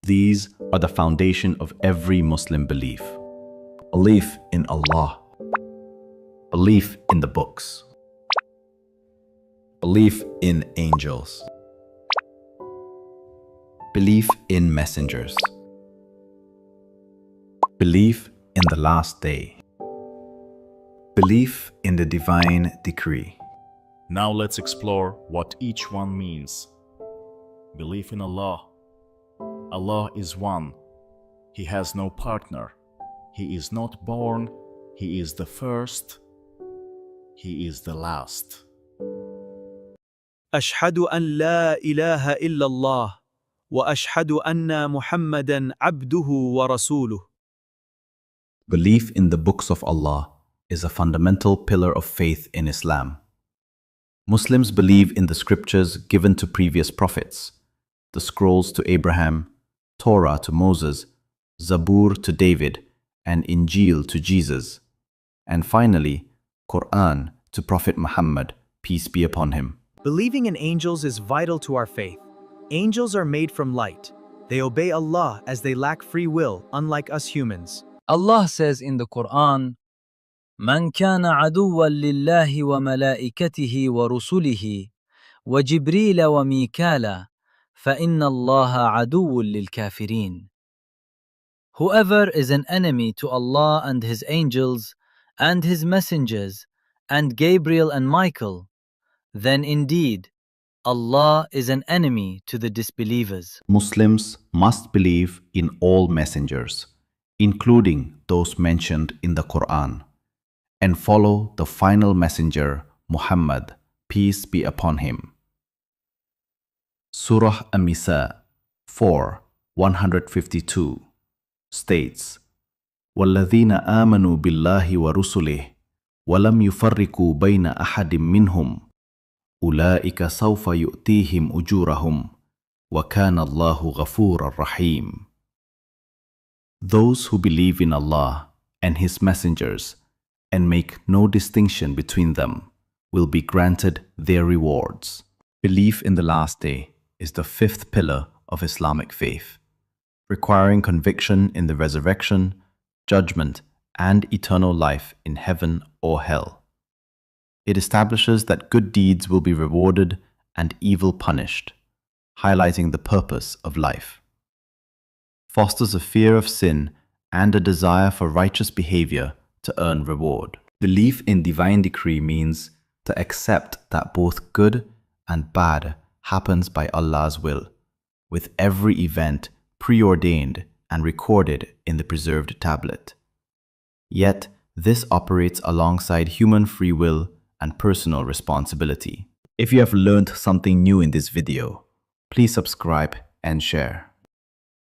These are the foundation of every Muslim belief. Belief in Allah. Belief in the books. Belief in angels. Belief in messengers. Belief in the last day. Belief in the divine decree. Now let's explore what each one means. Belief in Allah. Allah is one. He has no partner. He is not born. He is the first. He is the last. أشهد أن لا إله إلا الله وأشهد أن محمدًا عبده ورسوله. Belief in the books of Allah is a fundamental pillar of faith in Islam. Muslims believe in the scriptures given to previous prophets, the scrolls to Abraham, Torah to Moses, Zabur to David, and Injil to Jesus, and finally, Quran to Prophet Muhammad, peace be upon him. Believing in angels is vital to our faith. Angels are made from light. They obey Allah as they lack free will, unlike us humans. Allah says in the Quran, من كان عدوا لله وملائكته ورسله وجبريل وميكالا فإن الله عدو للكافرين. Whoever is an enemy to Allah and His angels and His messengers and Gabriel and Michael, then indeed Allah is an enemy to the disbelievers. Muslims must believe in all messengers, including those mentioned in the Quran, and follow the final messenger, Muhammad, peace be upon him. Surah An-Nisa 4:152 states, وَالَّذِينَ آمَنُوا بِاللَّهِ وَرُسُلِهِ وَلَمْ يُفَرِّقُوا بَيْنَ أَحَدٍ مِّنْهُمْ أُولَئِكَ سَوْفَ يُؤْتِيهِمْ أُجُورَهُمْ وَكَانَ اللَّهُ غَفُورًا رَحِيمًا. Those who believe in Allah and His messengers and make no distinction between them will be granted their rewards. Belief in the last day is the fifth pillar of Islamic faith, requiring conviction in the resurrection, judgment, and eternal life in heaven or hell. It establishes that good deeds will be rewarded and evil punished, highlighting the purpose of life. Fosters a fear of sin and a desire for righteous behavior to earn reward. Belief in divine decree means to accept that both good and bad happens by Allah's will, with every event preordained and recorded in the preserved tablet. Yet, this operates alongside human free will and personal responsibility. If you have learned something new in this video, please subscribe and share.